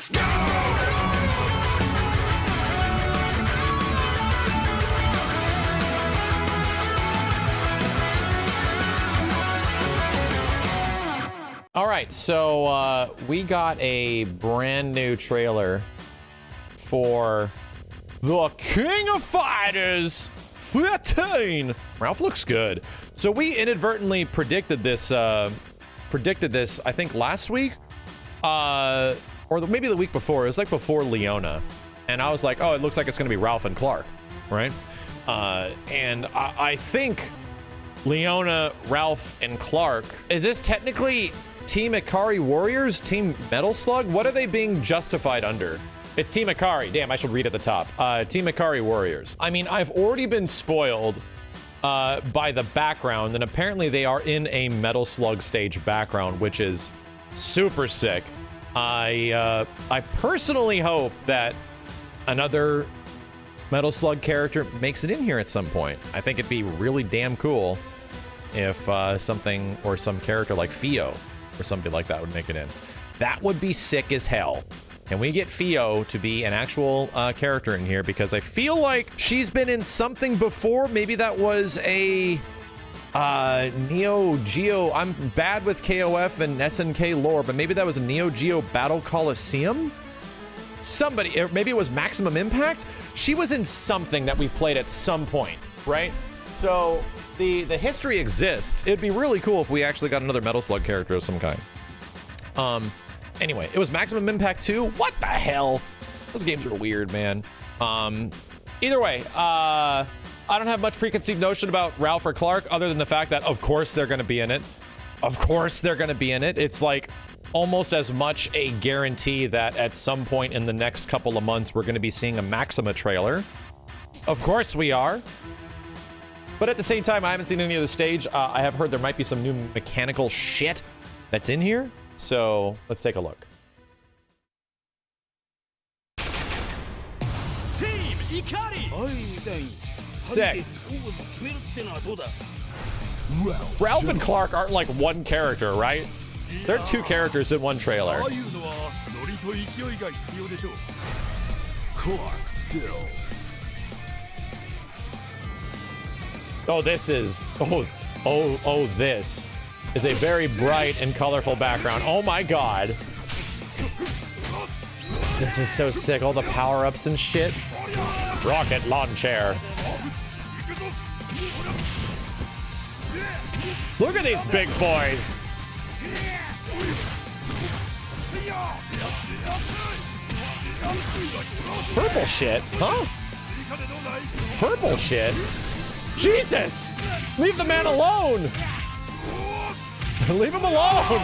Let's go! All right, so we got a brand new trailer for the King of Fighters 13. Ralph looks good. So we inadvertently predicted this, I think last week, or maybe the week before. It was like before Leona, and I was like, oh, it looks like it's gonna be Ralph and Clark, right? And I think Leona, Ralph, and Clark. Is this technically Team Ikari Warriors? Team Metal Slug? What are they being justified under? It's Team Ikari. Damn, I should read at the top. Team Ikari Warriors. I mean, I've already been spoiled by the background, and apparently they are in a Metal Slug stage background, which is super sick. I personally hope that another Metal Slug character makes it in here at some point. I think it'd be really damn cool if something or some character like Fio or something like that would make it in. That would be sick as hell. Can we get Fio to be an actual character in here? Because I feel like she's been in something before. Maybe that was a Neo Geo. I'm bad with KOF and SNK lore, but maybe that was a Neo Geo Battle Coliseum? Somebody, or maybe it was Maximum Impact? She was in something that we've played at some point, right? So the history exists. It'd be really cool if we actually got another Metal Slug character of some kind. Anyway, it was Maximum Impact 2. What the hell? Those games are weird, man. Either way, I don't have much preconceived notion about Ralph or Clark other than the fact that, of course, they're going to be in it. Of course, they're going to be in it. It's like almost as much a guarantee that at some point in the next couple of months, we're going to be seeing a Maxima trailer. Of course we are. But at the same time, I haven't seen any of the stage. I have heard there might be some new mechanical shit that's in here. So let's take a look. Team Ikari! Sick. Ralph and Clark aren't like one character, right? They're two characters in one trailer. Clark still. Oh, this is, this is a very bright and colorful background. Oh my god. This is so sick. All the power-ups and shit. Rocket launcher. Look at these big boys. Purple shit, huh? Purple shit? Jesus! Leave the man alone! Leave him alone!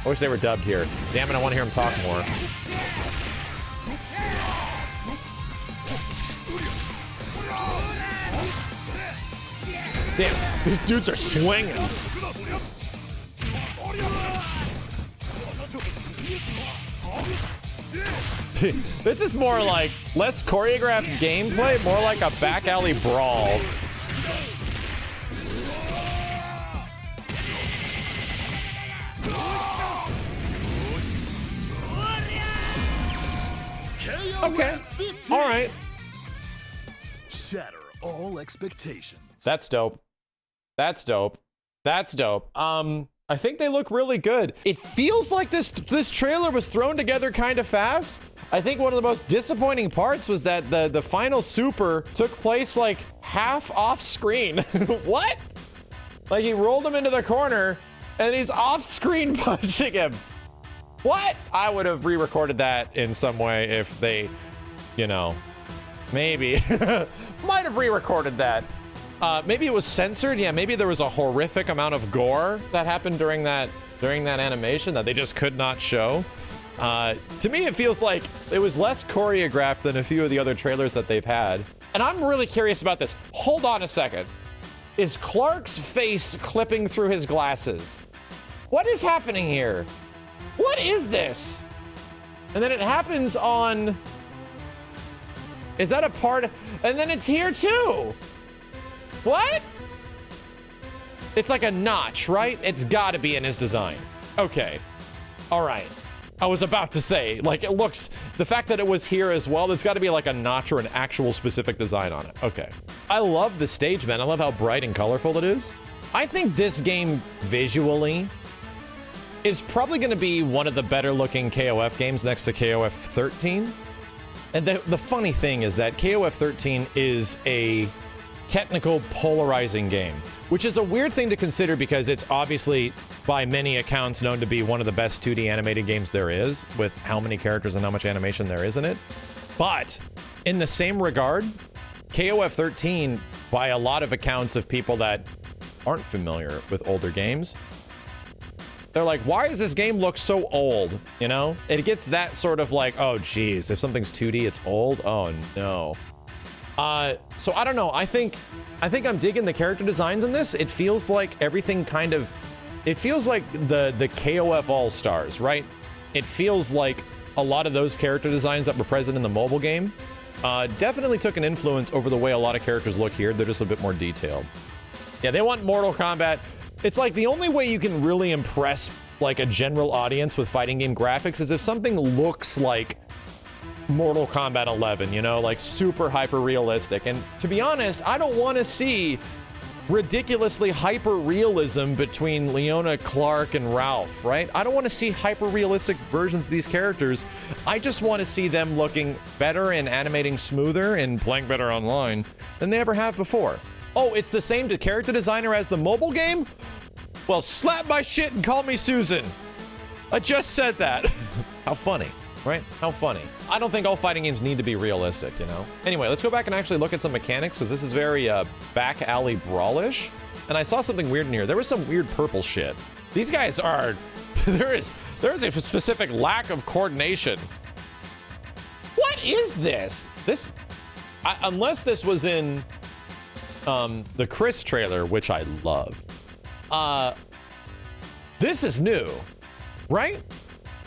I wish they were dubbed here. Damn it, I want to hear him talk more. Damn, these dudes are swinging. This is more like less choreographed gameplay, more like a back alley brawl. Okay. All right. Shatter all expectations. That's dope. That's dope. That's dope. I think they look really good. It feels like this trailer was thrown together kind of fast. I think one of the most disappointing parts was that the final super took place like half off screen. What? Like he rolled him into the corner and he's off screen punching him. What? I would have re-recorded that in some way if they, you know, maybe might have re-recorded that. Maybe it was censored. Yeah, maybe there was a horrific amount of gore that happened during that animation that they just could not show. To me, it feels like it was less choreographed than a few of the other trailers that they've had. And I'm really curious about this. Hold on a second. Is Clark's face clipping through his glasses? What is happening here? What is this? And then it happens on... Is that a part? And then it's here too. What? It's like a notch, right? It's gotta be in his design. Okay. All right. I was about to say, like, it looks, the fact that it was here as well, there's got to be like a notch or an actual specific design on it. Okay. I love the stage, man. I love how bright and colorful it is. I think this game visually is probably going to be one of the better looking KOF games next to KOF 13. And the funny thing is that KOF 13 is a technical polarizing game, which is a weird thing to consider because it's obviously by many accounts known to be one of the best 2D animated games there is, with how many characters and how much animation there is in it. But in the same regard, KOF 13, by a lot of accounts of people that aren't familiar with older games, they're like, why does this game look so old? You know, it gets that sort of like, oh geez, if something's 2D, it's old. Oh no. So I don't know. I think I'm digging the character designs in this. It feels like everything kind of, it feels like the KOF All-Stars, right? It feels like a lot of those character designs that were present in the mobile game definitely took an influence over the way a lot of characters look here. They're just a bit more detailed. Yeah, they want Mortal Kombat. It's like the only way you can really impress like a general audience with fighting game graphics is if something looks like Mortal Kombat 11, you know, like super hyper realistic. And to be honest, I don't want to see ridiculously hyper realism between Leona, Clark, and Ralph, right? I don't want to see hyper realistic versions of these characters. I just want to see them looking better and animating smoother and playing better online than they ever have before. Oh, it's the same character designer as the mobile game? Well, slap my shit and call me Susan. I just said that. How funny, right? How funny. I don't think all fighting games need to be realistic, you know? Anyway, let's go back and actually look at some mechanics, because this is very back alley brawlish. And I saw something weird in here. There was some weird purple shit. These guys are... there is a specific lack of coordination. What is this? This... unless this was in... the Chris trailer, which I love. This is new, right?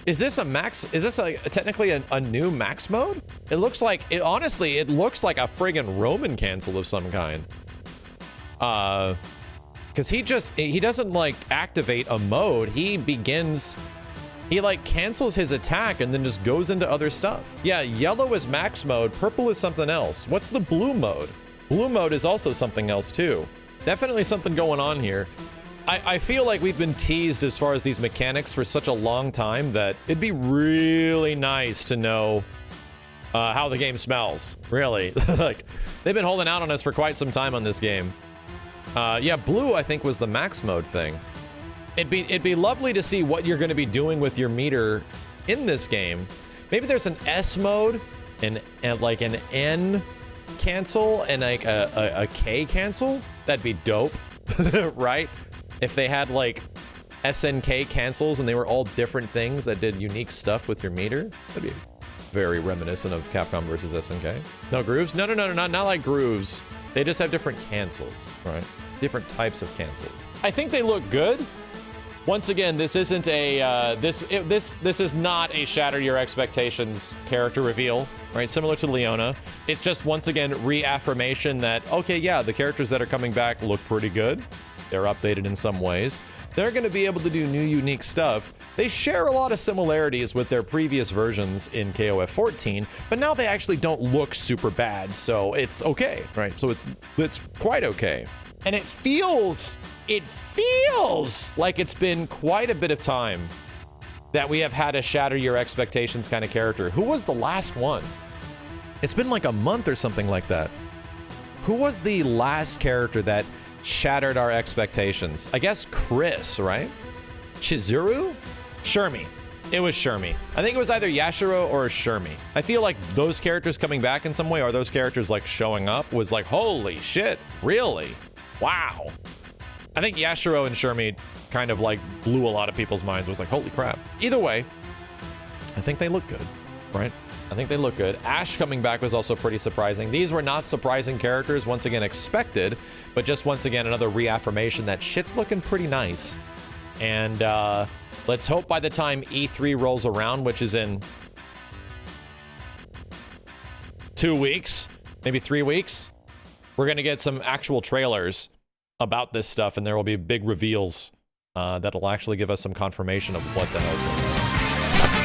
Is this a max? Is this technically a new max mode? It looks like it. Honestly, it looks like a friggin' Roman cancel of some kind. Because he doesn't like activate a mode. He like cancels his attack and then just goes into other stuff. Yeah, yellow is max mode. Purple is something else. What's the blue mode? Blue mode is also something else too. Definitely something going on here. I feel like we've been teased as far as these mechanics for such a long time that it'd be really nice to know how the game smells. Really. Like, they've been holding out on us for quite some time on this game. Yeah, blue I think was the max mode thing. It'd be lovely to see what you're going to be doing with your meter in this game. Maybe there's an S mode and like an N cancel and like a K cancel. That'd be dope. Right? If they had like SNK cancels and they were all different things that did unique stuff with your meter, that'd be very reminiscent of Capcom versus SNK. No grooves? No, not like grooves. They just have different cancels, right? Different types of cancels. I think they look good. Once again, this isn't a this is not a shatter your expectations character reveal, right? Similar to Leona. It's just once again reaffirmation that okay, yeah, the characters that are coming back look pretty good. They're updated in some ways. They're going to be able to do new unique stuff. They share a lot of similarities with their previous versions in KOF 14, but now they actually don't look super bad, so it's okay, right? So it's quite okay. And it feels like it's been quite a bit of time that we have had a shatter your expectations kind of character. Who was the last one? It's been like a month or something like that. Who was the last character that shattered our expectations? I guess Chris, right? Chizuru? Shermie. It was Shermie. I think it was either Yashiro or Shermie. I feel like those characters coming back in some way, or those characters like showing up, was like, holy shit, really? Wow. I think Yashiro and Shermie kind of like blew a lot of people's minds. It was like, holy crap. Either way, I think they look good, right? I think they look good. Ash coming back was also pretty surprising. These were not surprising characters, once again expected, but just once again another reaffirmation that shit's looking pretty nice. And let's hope by the time E3 rolls around, which is in 2 weeks, maybe 3 weeks, we're going to get some actual trailers about this stuff, and there will be big reveals that'll actually give us some confirmation of what the hell's going on.